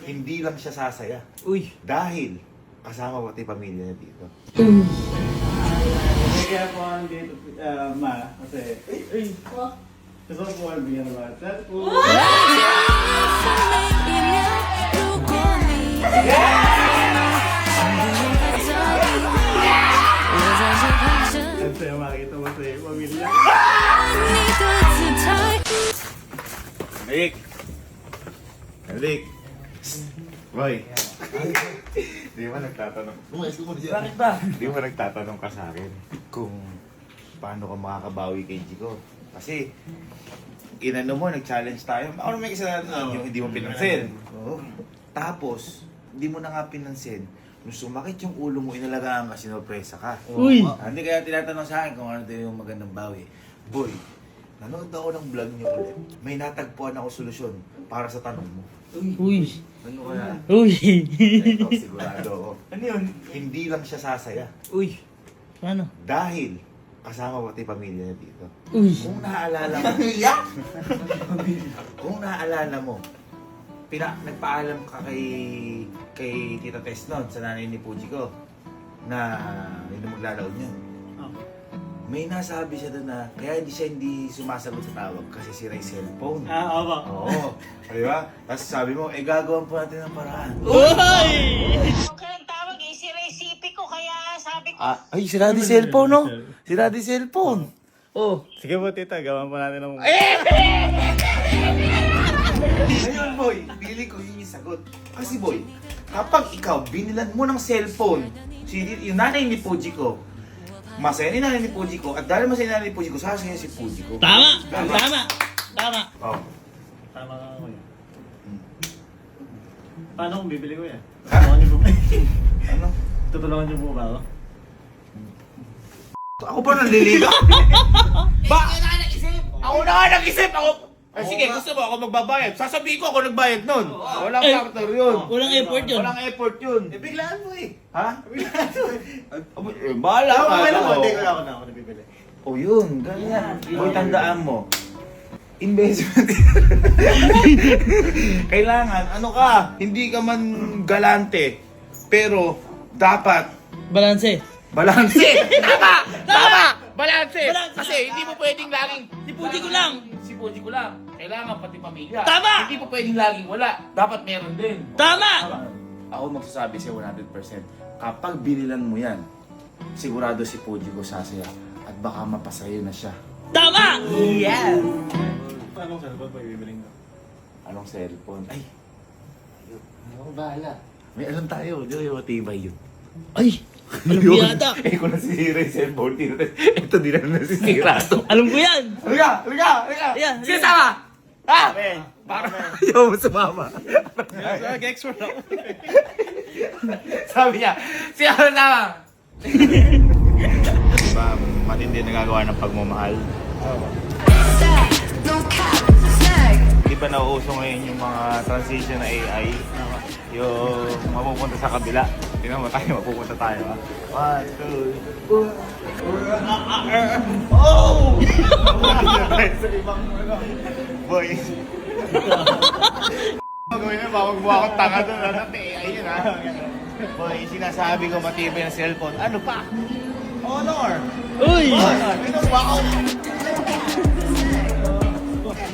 hindi lang siya sasaya. Uy. Dahil kasama pati pamilya niya dito. Kaya po ang dito, ma, kasi, gusto ko po ang bigyan ng mga cellphone. Ang saya makikita mo sa iyong pamilya. Rick! Rick! Boy! Di ba nagtatanong? Bakit ba? Di ba nagtatanong ka sa akin kung paano ka makakabawi kay Jico? Kasi, inano mo, nag-challenge tayo. Ako naman kasalanan yung hindi mo pinansin. Tapos, hindi mo na nga pinansin. Nung sumakit yung ulo mo, inalagaan ka, sinurpresa ka. Uy. Hindi kaya tinatanong sa akin kung ano din yung magandang bawi. Boy, nanood ako ng vlog niyo ulit. May natagpuan ako solusyon para sa tanong mo. Uy. Ano kaya? Uy. Ito, sigurado ako. Ano yun? Hindi lang siya sasaya. Uy. Paano? Dahil kasama pati pamilya niya dito. Uy. Kung naaalala mo, kung naaalala mo, nagpaalam ka kay Tita Tess noon, sa nanay ni Puji ko, na yun ang maglalaon niya. May nasabi siya doon na, kaya hindi sumasagot sa tawag kasi sira yung cellphone. Opo. Oo. Di ba? Tapos sabi mo, gagawan po natin ng paraan. Uy! Okay ang tawag eh, si recipe ko, kaya sabi ko, Ay, sira di cellphone, no? Sira di cellphone. Oh. Sige po, tita, gawan po natin ng... Ngayon, boy, pili ko yun yung sagot. Kasi, boy, kapag ikaw binilan mo ng cellphone, yung nanay ni Puji ko, masaya ni nanay ni Puji ko, at dahil masaya ni nanay ni Puji ko, sasaya si Puji ko. Tama! Tama! Tama! Oh. Tama ka ako yan. Paano kung bibili ko yan? Ha? Tutulungan niyo po. Ano? Tutulungan niyo po ba ako? Ako ba nanliligaw? Ba? Ako na nga nag-isip! Ako... Ay, sige, gusto mo ako magbabayad. Sasabihin ko ako nagbayad nun. Walang factor yun. Walang effort yun. Walang effort yun. Biglaan mo eh. Ha? Bahala ka. Okay lang po, Oo. hindi ko na ako nabibili. O yun, ganyan. Boy, tandaan mo. Investment. Kailangan, ano ka, hindi ka man galante, pero dapat Balanse. balanse. Tama! Tama! Balanse! Balanse. Kasi hindi mo pwedeng laging Si Puji ko lang. Si Puji ko lang. Kailangan pati pamilya. Tama! Hindi mo pwedeng laging wala. Dapat meron din. Tama! Ako magsasabi sa'yo 100%. Kapag binilan mo yan, sigurado si Puji ko sasaya. At baka mapasayo na siya. Tama! Yes! Anong cellphone po ibibiling ko? Anong cellphone? Ay, Ako bahala. may alam tayo. Di ba matibay yun? Ay! Alam ko yata. Kung nasisira yung cellphone, ito din na nasisira to. Alam ko yan. Halika! Halika! Halika! Ayan, Sige, sama! Ha? Okay. Para ayaw mo sumama. Nag-export ako. Sabi niya, siya na sama! Diba, matindi nagagawa ng pagmamahal? Di ba nauuso ngayon yung mga transition na AI? Yung mapupunta sa kabila. Tingnan mo tayo, mapupunta tayo ha. 1, 2, oh! Sa ibang boy. Gawin niya, mamagbuha akong tanga doon. Ano, AI yun ha. Boy, sinasabi ko matibay ng cellphone. Ano pa? Honor! Uy! Honor! Ito ba ako?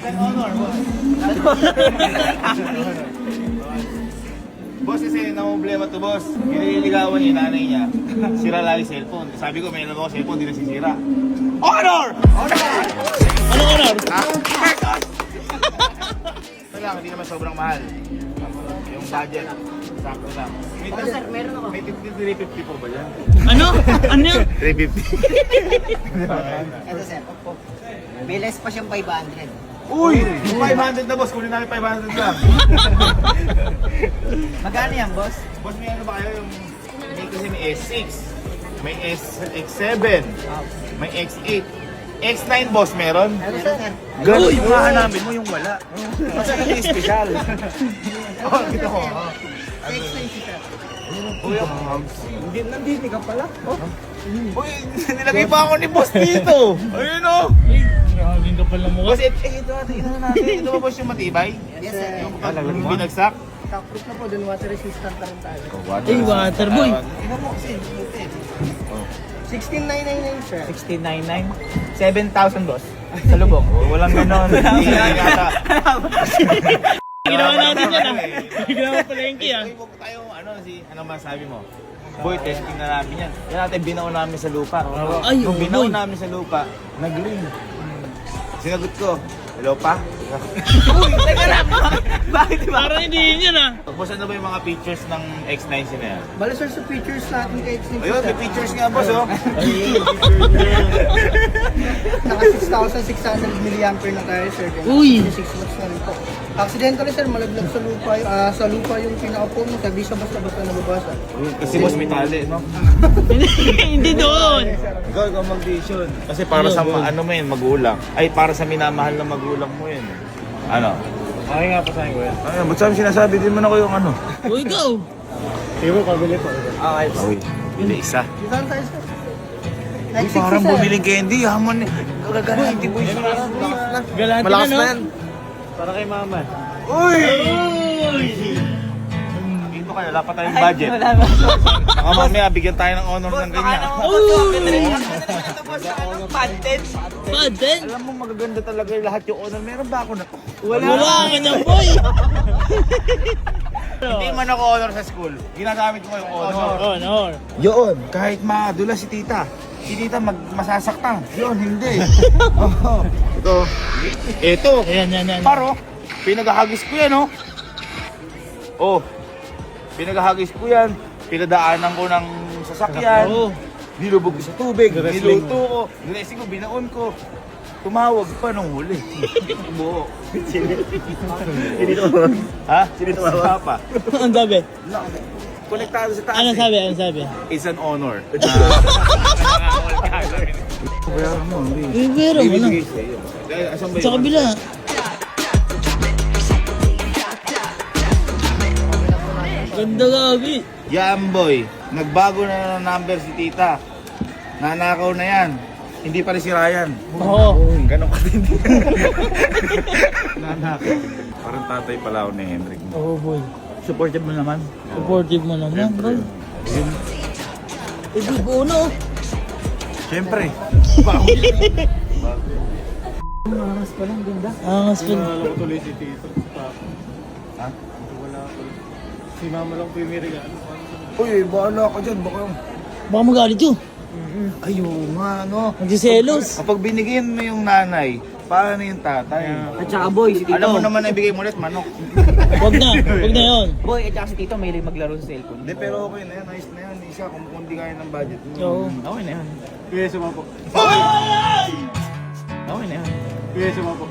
Honor, boss. Boss, kasi namumblema to, boss. Nililigawan niya yung nanay niya. Sira lagi cellphone. Sabi ko, may alam ako cellphone, di nasisira. Honor! Honor! Anong honor? Ha? Ito lang, hindi naman sobrang mahal. Yung budget, sakto lang. May 350 po ba dyan? Ano? Ano yun? 350. Ito sir, Oppo. May less pa siyang 500. Uy! 500 na, boss. Kunin namin 500 lang. Magkano yan, boss? Boss, may ano ba kayo yung... May kasi may S6, may X7, may X8. X9, boss, meron? Meron sir. Ganun yung hahanamin mo yung wala. Kasi hindi special. Oh, kita ko. X90 sir. Uy, Nandito ka pala. Oh. uy, nilagay pa ako ni boss dito. Ayun o. Grabe ka pala mo. Boss, ito natin. Ito ba boss yung matibay? Yes sir. Yung binagsak? shockproof na po, then water resistant na rin tayo. Ay, Waterboy. Tingnan mo kasi, buti. 16,999 sir. 1699. 7,000 boss. Sa lubong. Walang ganon. Ginawa natin yan ah. Ginawa palengke ah. Huwag tayo, ano masabi mo? Boy, testing na namin yan. Yan natin, binaon namin sa lupa. Ay, Nung oh, binaon boy. namin sa lupa, nag-ring. Sinagot ko, hello pa? Bakit ba? Parang hindi yun yan ah. Boss, ano ba yung mga features ng X90 na yan? Bale sir, sa features natin kay X-Nix. Ayun, may features nga, boss, oh. Naka 6,600 mAh na tayo sir. Then, Uy. 6 watts na rin po. Accidentally sir, malaglag sa lupa yung pinaka-phone mo. Sabi siya basta-basta nababasa. Kasi boss, may tali, no? Hindi doon. Ikaw mag-decision. Kasi para sa, ano mo yun, magulang. Ay, para sa minamahal na magulang mo yun. Ano? Okay nga pa sa akin ko yan. Ano, ba't sabi sinasabi din mo na ko yung ano? Uy, go. Sige mo, pabili po. Okay. Uy, hindi isa. Saan tayo sir? Uy, Like 60 parang sir. bumiling candy, hamon. Gaganti boy. Galati Malakas na, na no? yan. Para kay mama. Uy! Uy! Dito ka, wala pa tayong budget. Wala ba? Baka mamaya, bigyan tayo ng honor ng ganyan. Patent. Patent? Alam mo, magaganda talaga yung lahat yung honor. Meron ba ako na? Wala ka niyan, boy. Hindi man ako honor sa school. Ginagamit ko yung honor. Oh, no. Yun, kahit madula si tita. Si tita masasaktan. Yun, hindi. Oo. Ito. Ayan, yan, yan. Paro, pinagahagis ko yan, oh. Oh, pinagahagis ko yan. Pinadaanan ko ng sasakyan. Oo. Nilubog ko sa tubig. Niluto ko. Dressing ko, binaon ko. Tumawag pa nung huli. Buo. Ha? Sino tumawag? Pa. Ang sabi? Konektado sa taas. Ano eh. sabi? Ano sabi? It's an honor. Bayaran mo, hindi. Eh, pero mo na. Ibigay sa'yo. Asan ba Sa yun? kabila. Ganda gabi. Yan boy, nagbago na ng number si tita. Nanakaw na yan. Hindi pa rin si Ryan. Oo. Ganon ka din. Nanakaw. Parang tatay pala ako ni Henrik. Oo, boy. Supportive mo naman. Supportive mo naman, boy. Eh, di ko no. Siyempre. Angas pa. Nalala ko tuloy si Tito. Ha? Wala ko. Si mama lang po yung may regalo. Uy, bahala ka dyan. Baka magalit yun. Ayun nga, no. Nagsiselos. Kapag binigyan mo yung nanay, paano yung tatay? At saka boy, si Tito. Alam mo naman na ibigay mo ulit, manok. Wag na. Wag na yun. Boy, at saka si Tito mahilig maglaro sa cellphone. Hindi, pero okay na yan. Nice na yan. Isa, kung hindi kaya ng budget mo. Oo. Okay na yan. Kuya, suma po. Okay na yan. Kuya, suma po.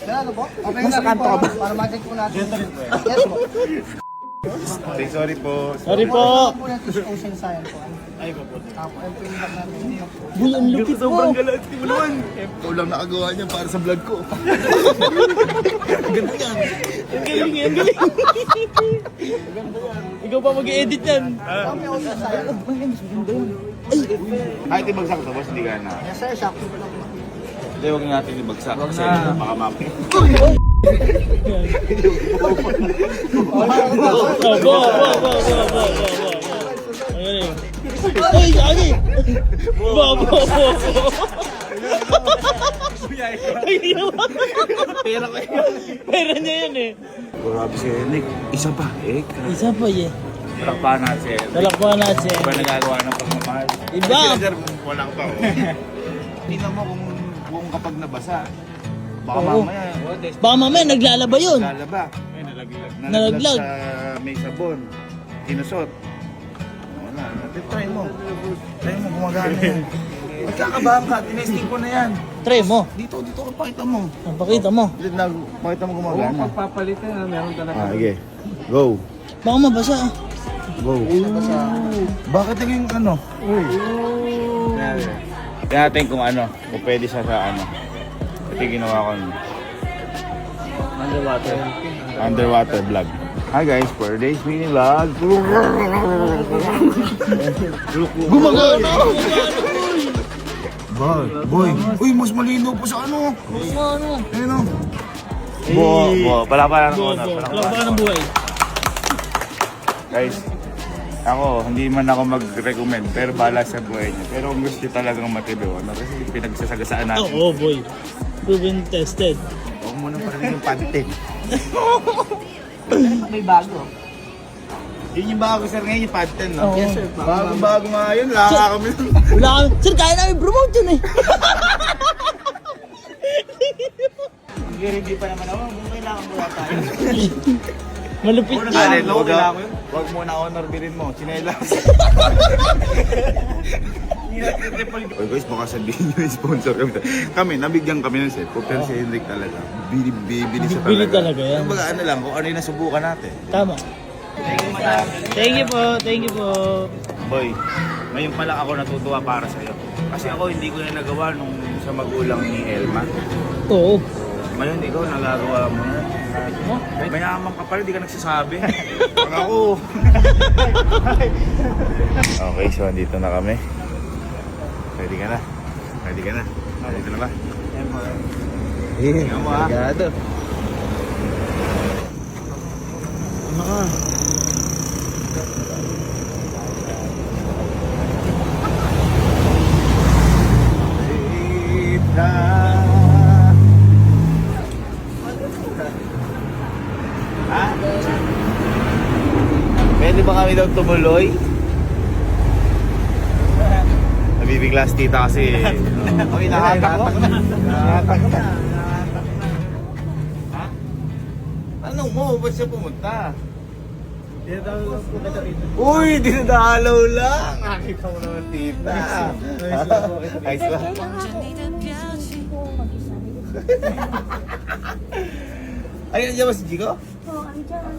Ano po? Okay na rin po. Para ma-check po natin. Yes po. Say sorry po. Sorry po. Po natin sa Ocean Science po. Ay, po po. Tapos, ayun po yung lab natin. Boy, ang lupit mo. galat mo naman. Ulang nakagawa niya para sa vlog ko. Ganda yan. Ang galing, ang galing. Ikaw pa mag-edit yan. May Ocean Science. Kahit ibagsak to, boss, hindi ka na. Yes sir, shockproof lang po. Hindi, huwag natin ibagsak. Kasi baka mapit. Oh, bo. Ang galing. Ay, gagi. Bo. Pera ko yun. Pera niya yan eh. Grabe si Henrik. Isa pa, eh. Isa pa eh. Talakpahan natin si Henrik. Talakpahan natin. Iba nagagawa ng pagmamahal. Iba. Sila, sir, wala ko pa. Tingnan mo kung kapag nabasa. Baka Oo. mamaya, Baka mamaya naglalaba yun. lalaba. Ay, nalaglag. Nalaglag. Sa may sabon. Tinusot. Wala. Try mo. Try mo, gumagana yan. Magkakabahan ka, tinesting ko na yan. Try mo. Dito, pakita mo. Pakita mo. Pakita mo gumagana. Pagpapalitan na, meron talaga. Okay. Go. Baka mabasa. Go. Bakit naging ano? Tingnan natin kung ano, kung pwede siya sa ano. Ito yung ginawa ko. Underwater vlog. Hi guys, for today's mini vlog. Gumagana. Boy, boy. Uy, mas malinaw pa sa ano. Ano? Ayun o. Pala ng honor. Wala pa ka ng buhay. Guys, ako, hindi man ako mag-recommend, pero bala sa buhay niya. Pero kung gusto talagang matibay, ano, kasi pinagsasagasaan natin. Oo, boy. Proven tested. Huwag mo nang parinig yung pantin. May bago. Yun yung bago sir ngayon, yung pantin, no? Oo. Yes, sir. Bago nga yun, laka kami nun. Wala kami. Sir, kaya namin promote yun eh. Hindi pa naman ako. Kailangan mo tayo. Malupit Ano yan. Huwag mo na honor bilin mo, chinelas. Oy guys, baka sabihin nyo yung sponsor kami. Kami, nabigyan kami ng set. Pero si Hendrik talaga, bibili siya talaga. Bibili talaga yan. Kumbaga ano lang, kung ano yung nasubukan natin. Tama. Thank you po. Thank you po. Boy, ngayon pa lang ako natutuwa para sa'yo. Kasi ako hindi ko na nagawa nung sa magulang ni Elma. Oo. Ngayon ikaw nagagawa mo na. Mayaman ka pala, di ka nagsasabi. Pag ako. Okay, so andito na kami. Ready ka na? Ready ka na? Ready ka na ba? Tingnan mo ha. Ha? Pwede ba kami daw tumuloy? Nabibigla si tita kasi. Ay, nahatak ko. Nahatak ko. Ha? Tanong mo, ba't siya pumunta? Uy, dinadalaw lang! Nakita mo naman tita. Ayos ba? Ay, nandiyan ba si Jigo? Oo, andyan.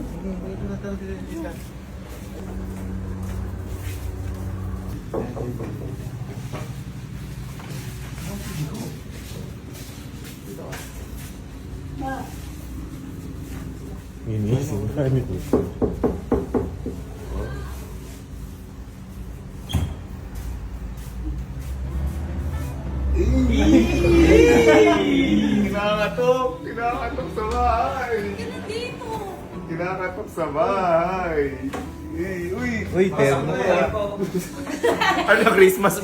Kinakatok! Kinakatok sa bahay! Kinakatok sa bahay! Uy, terno ka! Ano, Christmas?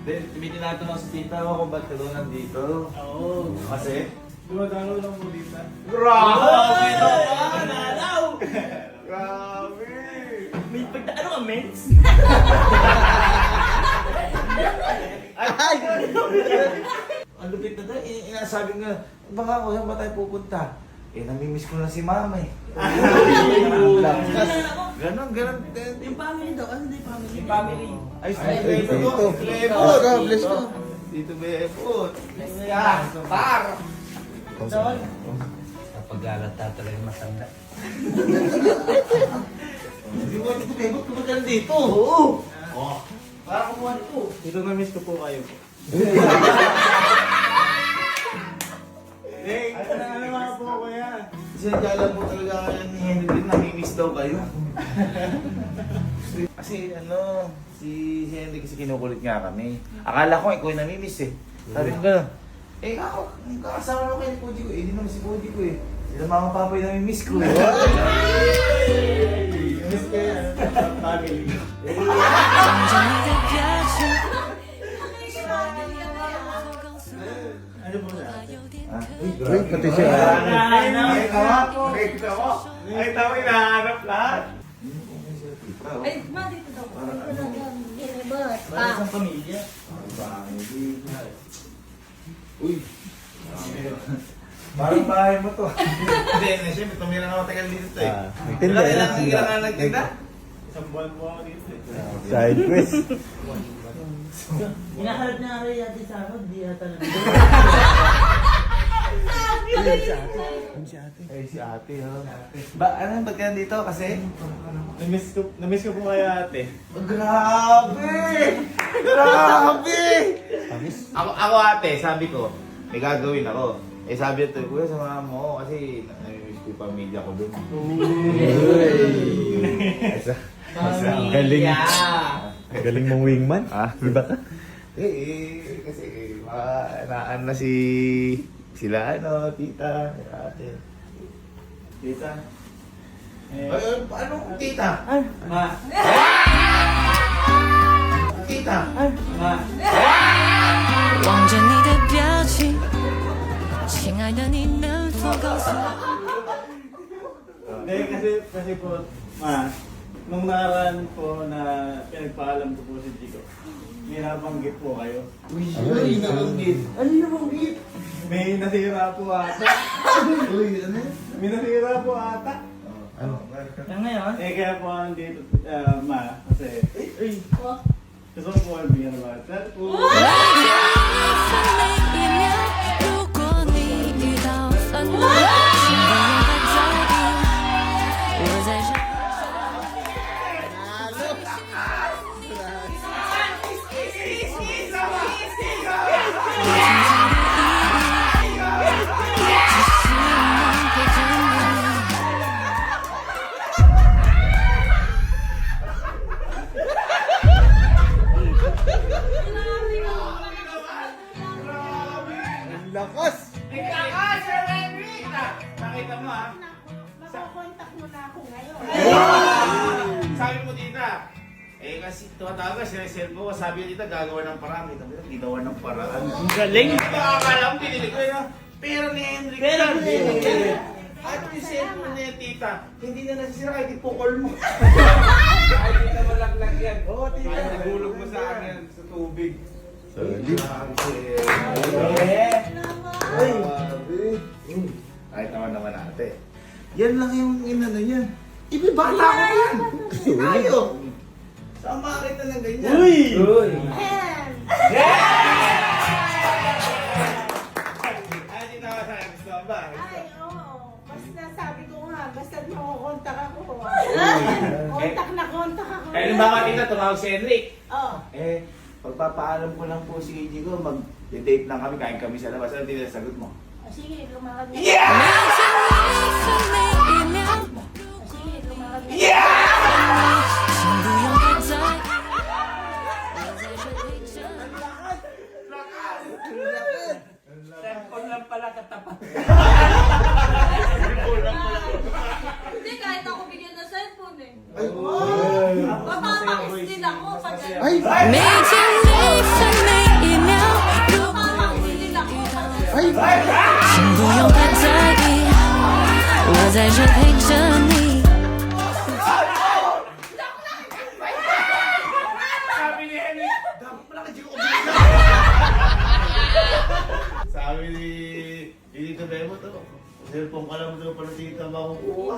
May tinatanong si tita mo kung ba't ka doon nandito. Oo. Kasi? Dumadalo lang mo dito. Grabe naman! Grabe! May pagdaan ka, mens? Ay! Ang lupit na tayo. Inasabi nga, baka ako, saan ba tayo pupunta? Eh, namimiss ko na si mama eh. Ganon. Yung family daw. Ano na yung family? Yung family. Ay, Dito. Bless ko. Dito, Bepot. Bless ka. Par. Kapag-alat talaga masanda. Hindi mo ito, Bepot. Kumag ka dito. Oo. Para kumuha nito. Dito na-miss ko po kayo. Ano nga po ako yan? Kasi nagkala po talaga kaya ni Henry din, namimiss daw kayo. Kasi ano, si Henry kasi kinukulit nga kami. Akala ko ikaw yung namimiss eh. Sabi ko gano'n. Eh ako, kakasama naman kayo ni Podi ko eh. Hindi naman si Podi ko eh. Sila mama papa yung namimiss ko eh. Miss ko yan. Family. Ano po siya? Uy, pati siya. Ay, tama. Ay, tama, hinahanap lahat. Ay, ma, dito daw. Dito daw yan. Ginibot. Para sa pamilya. Uy. Parang bahay mo to. Hindi, siyempre, tumira na matagal dito eh. nagtinda, Ilang nagtinda? Isang buwan po ako dito. Side quest. Hinaharap niya rin yata sa ako. Di yata na. Eh, si ate, oh. Ba't ka nandito? Kasi? Na-miss ko po kayo ate. Oh, grabe! Grabe! Ako ate, sabi ko, may gagawin ako. Eh sabi ito, kuya, samahan mo ako kasi namimiss ko yung pamilya ko dun. Galing. Galing mong wingman. Ah? Di ba ka? Kasi naan na sila tita, ate. Tita. Paano tita? Ma. Tita? Ma. 望着你的表情，亲爱的，你能否告诉我？ Hindi, kasi po, ma, nung nakaraan po na pinagpaalam ko po si Chico, may nabanggit po kayo. Uy, nabanggit. Ano yung nabanggit? May nasira po ata. Uy, ano? May nasira po ata. Ano? Yan ngayon? Kaya po andito, ma, kasi, gusto ko po bigyan ng mga cellphone. 分每一秒，如果你遇到烦恼，请不用太在意，我在这。 Lakas! Nakita mo ha? Makakontak mo na ako ngayon. Sabi mo tita, kasi tumatawag ka, sineselfo ko, sabi niya tita, gagawa ng paraan. Kita mo, ginawa ng paraan. Ang galing! Akala mo, pinili ko yun. Pera ni Henrik yan. At yung cellphone niya, tita, hindi na nasisira kahit ipukol mo. Kahit hindi na malaglag yan. Oo, tita. Kahit nagulog mo sa akin sa tubig. Solid. Kahit naman ate. Yan lang yung inano niya. Ibibata ko yan. Tayo. Sama kita ng ganyan. Uy! Ay, di naman sa gusto mo ba? Ay, oo. Basta sabi ko nga, basta makukontak ako. Kontak ako. Kaya nung baka tita, tumawag si Henrik. Oo. Pagpapaalam ko lang po si Jigo, mag-date lang kami, kain kami sa labas. Ano tita, sagot mo? O, sige, lumakad na. 分每一秒， O, sige, lumakad na. 请不用太在意，我在这陪着你。 Cellphone lang pala katapat. Hindi, kahit ako bigyan ng cellphone eh. Papapakis din ako pag每天每分每一秒，如果 papapakis din ako pag 请不用太在意，我在这陪着你。 Sabi ni Henrik, dapat pala ka Jigo Sabi ni Tito Bebo to, cellphone ka lang daw pala tita makukuha.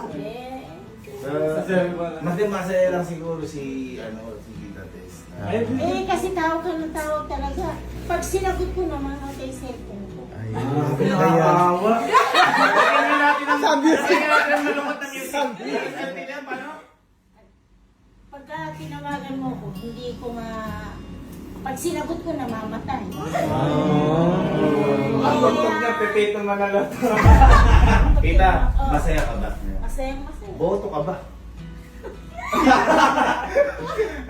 Masaya lang siguro si Tita Tess. Eh, kasi tawag ka ng tawag talaga. Pag sinagot ko naman ako kay cellphone ko. Nakakawa. Lagyan natin ang malungkot na music. Paano? Pagka tinawagan mo ko, hindi ko pag sinagot ko, namamatay. Ang tugtog niya, Pepito Manalo. Tita, masaya ka ba? Masaya. Boto ka ba?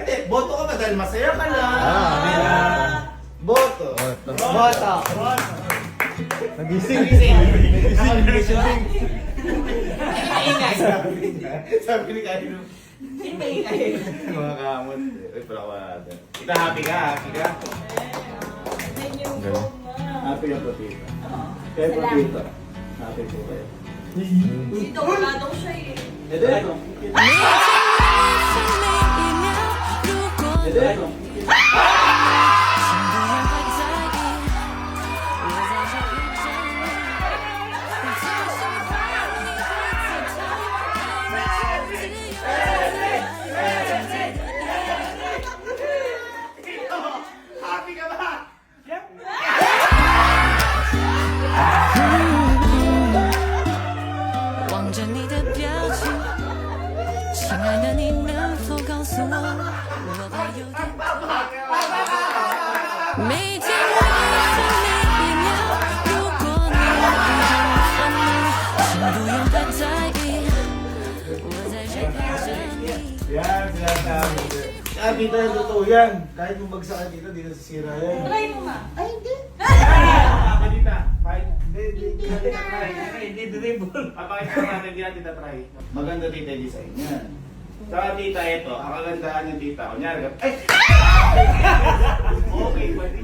Hindi, boto ka ba dahil masaya ka lang? Boto. Boto! Nagising. Sabi ni Kaino. Mga kamot. Uy, pala ko natin. Tita, happy ka? Thank you po, ma. Happy ka po, tita. Kaya po, tita. Happy po kayo. Dito, wala daw siya eh. Ito. 每天每分每一秒，如果 Ito. 请不用太在意，我在这陪着你。我就是怕你会自讨，你自由。 Happy ka ba? 望着你的表情，亲爱的，你能否告诉我，我怕有点。tita, totoo yan. Kahit bumagsakan dito, di nasisira yan. Try mo nga. Ay, hindi. Tita, kahit Hindi na. hindi dribble. Papakita natin, hindi natin na-try. Maganda tita yung design yan. Saka tita, ito, ang kagandahan ng tita. Kunyari, ay! Okay, pwede.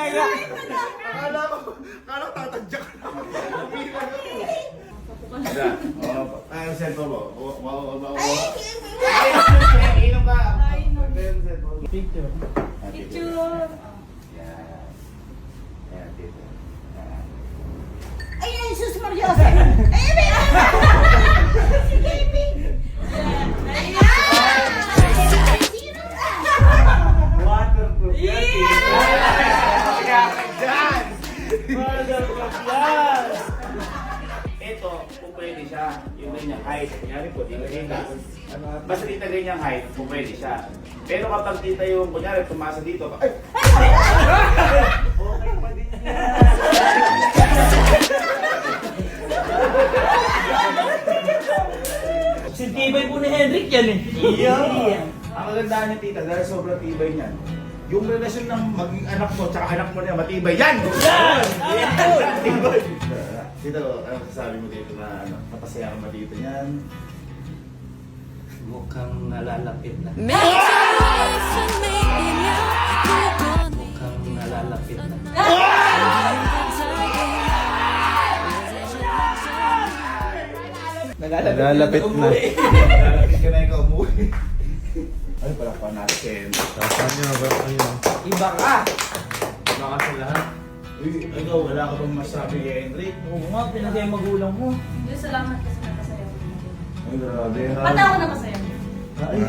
Akala ko tatadyak ka naman. Ay, cellphone mo. Ay, inom ka. Picture. Picture. Ayan, dito. Ay, ay, sus Maria. Ay, ay, si Baby. Sino ka? Waterproof yan. Waterproof yan. Ito, kung pwede siya. Yung ganyang height. Kunyari po, di ba kita? Basta kita ganyang height, kung pwede siya. Pero kapag kita yung, kunyari, tumasa dito. Ay! Okay pa din yan. Sintibay po ni Henrik yan eh. Ang kagandahan niya tita, dahil sobrang tibay niyan, yung relasyon ng maging anak mo tsaka anak mo niya, matibay yan! Yan! Tibay! Dito, ano sasabi mo dito na napasaya ka ba dito niyan? Mukhang nalalapit na. Mukhang nalalapit na. Nalalapit na. Lalapit ka na ikaw umuwi. Ay, pala pa natin. Iba ka. Baka sa lahat. Uy, ikaw, wala ka bang masabi kay Henrik? Oo nga, pinagay ang magulang mo. Hindi, salamat kasi nakasaya ko. Ay, grabe ha. Pati ako nakasaya. Ay,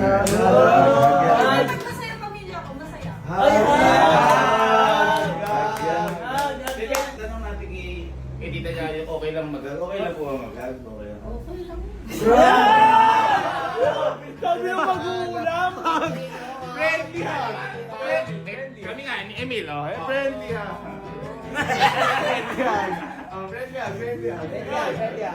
Pag masaya pamilya ko, masaya. Sige, tanong natin kay Tita Yaya, okay lang mag-vlog? Okay lang po ang mag-vlog? Okay lang. Okay lang. Sabi ang magulang. Friendly ha! Kami nga, ni Emil, oh. Friendly ha! Friendly ha! Oh, friendly ha, friendly ha. Friendly ha.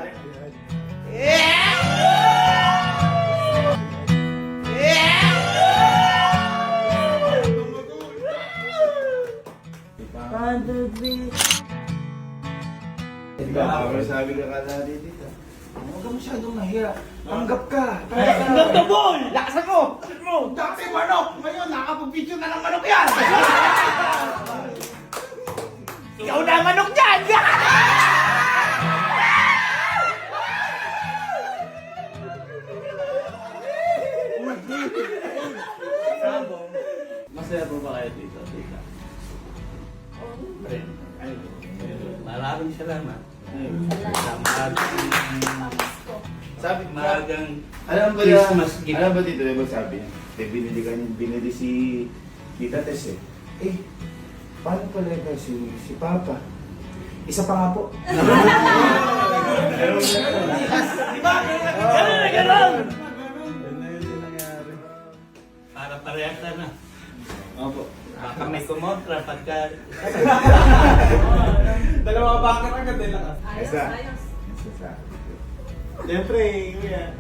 Diba, sabi ka kada dito. Huwag ka masyadong nahiya. Tanggap ka. Tanggap ka, boy! Lakasan mo! Dati manok! Ngayon, nakapag-video na ng manok yan! Ikaw na ang manok dyan! Masaya po ba kayo dito, tita? Maraming salamat. Sabi Maagang alam ba Christmas gift. alam ba dito, diba sabi niya? Binili si Tita Tess eh. Eh, paano pala ito si Papa? Isa pa nga po. Ganun! para parehas na. Opo. Kami kumontra pagka Dalawa ba ka agad din lang? Ayos, ayos. Isa. Siyempre, kuya.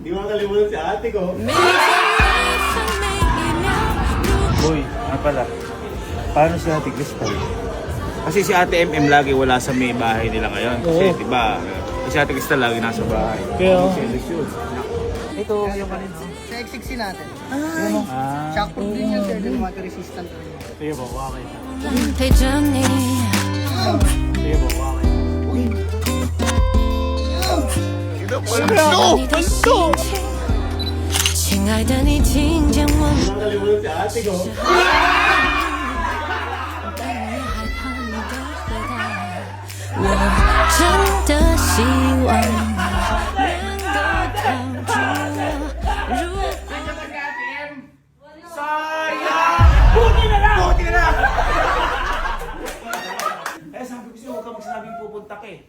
Di mo kalimutan si ate ko. Boy, nga pala. Paano si Ate Crystal? Kasi si Ate MM lagi wala sa may bahay nila ngayon. Kasi, Oo. di ba, si Ate Crystal lagi nasa bahay. Kaya, Ito, yung kanina. Sa X60 natin. ah, Shockproof din yan, sir. Din water resistant rin. sige po, okay. 대전이 Sige po, okay.亲爱的你听见我Di mo kalimutan si ate ko. 但也害怕你的回答，我真的希望你能够靠住我。如果 Buti na! Eh, sabi ko sa'yo, huwag ka magsasabing pupunta ka eh.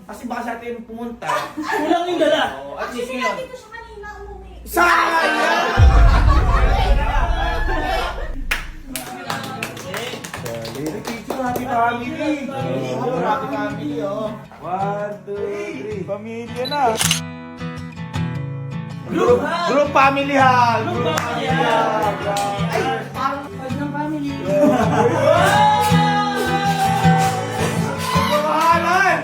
Kasi baka sa atin pumunta. Kulang yung dala. At least Kasi ngayon. natin ko siya kanina umuwi. Sayang! Picture, happy family. Happy family, oh. 1, 2, 3. Pamilya na. Group family ha. Group family ha. Ay, parang pag ng family. Pagmamahalan.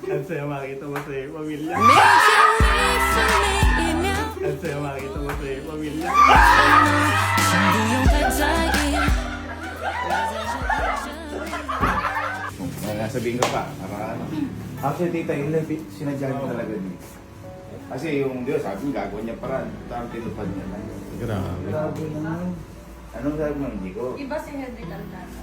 Ang saya makita mo sa iyo, pamilya. 没见你分每一秒， Ang saya makita mo sa iyo, pamilya. 请不用太在意。我在这里。 Sabihin ko pa, para ano. Actually, tita, yun lang sinadya ko talaga dito. Kasi yung Diyos, sabi niya, gagawin niya paraan. Parang tinupad niya lang. Grabe naman. Anong sabi mo, hindi ko? Iba si Henry Tantana.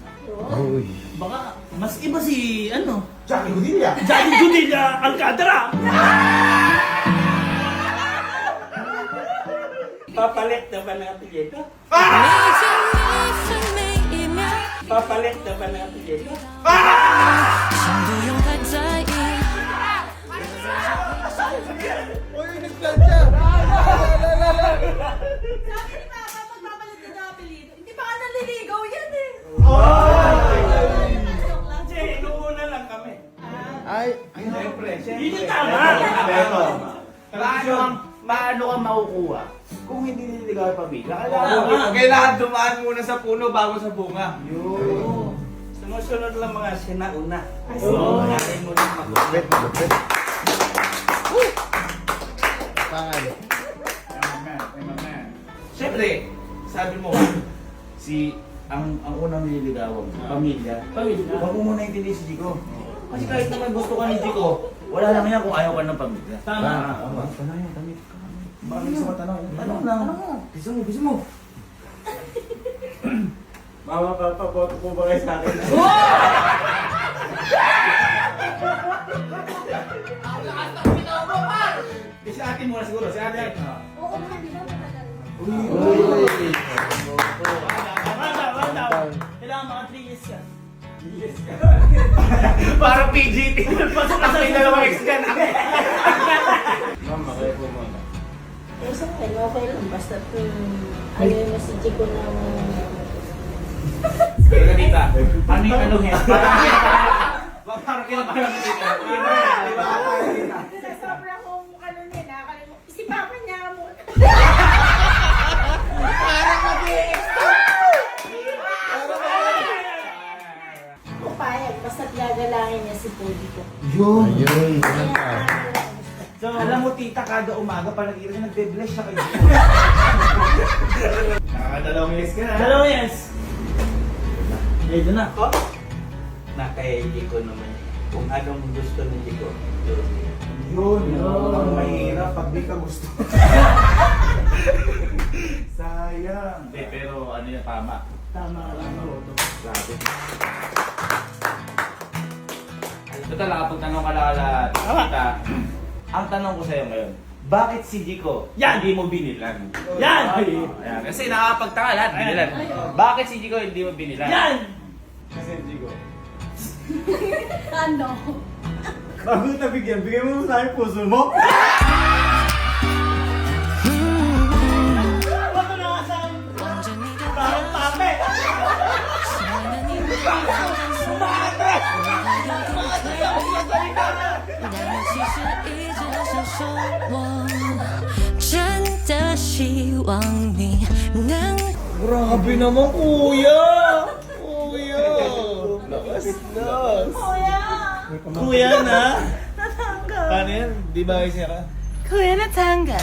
Uy. Baka mas iba si ano? Jackie Godilla. Johnny Godilla Alcantara! Papalit na ba natin dito? 没见你分每一秒， Papalit na ba natin dito? 请不用太在意。 Uy, nagkanta! Sabi ni Mama, magpapalit na ng apelido. Hindi pa ka naliligaw yan eh. Joke lang. Kasi inuuna lang kami. Ay, Siyempre, Yun yung tama! Pero, paano ka makukuha kung hindi nililigaw yung pamilya? Kailangan dumaan muna sa puno bago sa bunga. Yun. Sumusunod lang mga sinauna. Oo. Kaya mo lang mag-upit. pangal. Siyempre, sabi mo ang unang nililigawan mo, pamilya. Pamilya. Huwag mo muna intindihin si Chico. Kasi kahit naman gusto ka ni Chico, wala lang yan kung ayaw ka ng pamilya. Tama. Tanong yan, damit ka. Bakit gusto mo tanong? Tanong lang. Bisa mo. Mama, papaboto po ba kayo sa akin? Si ate muna siguro, si ate. Oo nga, di ba matagal? Wala. Kailangan mga 3 years ka. Parang PGT. Pasok na sa dalawang ex ka na. Mama, kayo po muna. Eh, sa akin, okay lang. Basta ayaw mo si Chico ng... Kaya ka tita, ano yung ano yan? Parang kinabahan tita. Sa sobra kong ano niya, nakakalimutan. Isipapan niya mo. Pupayag, basta't gagalangin niya si Podi ko. Yun. So, Alam mo tita, kada umaga pa nakita siya, nagbe-bless siya kayo. Nakakadalawang yes ka na. 2 years. Ready na. Nakaili ko naman. Kung anong gusto ni Chico. Yun. Ang mahirap pag di ka gusto. Sayang. Pero ano yan, tama. Tama lang. Grabe. Total, nakapagtanong ka lang tita. Ang tanong ko sa'yo ngayon, bakit si Jico hindi mo binilan? Yan! Ayan. Kasi nakapagtaka lahat, binilan. Bakit si Jico hindi mo binilan? Yan! Kasi Jico. Ano? Bago na bigyan, bigyan mo sa akin puso mo. Huwag ko nakasam! 望着你的 Parang pame! 喜欢的你的样子，但我其实一直享受我，真的希望你能。 Grabe naman, kuya! Kuya! Lakas. Kuya! Kuya na! Natanggal! Paano yan? Di ba siya ka? Kuya na tango.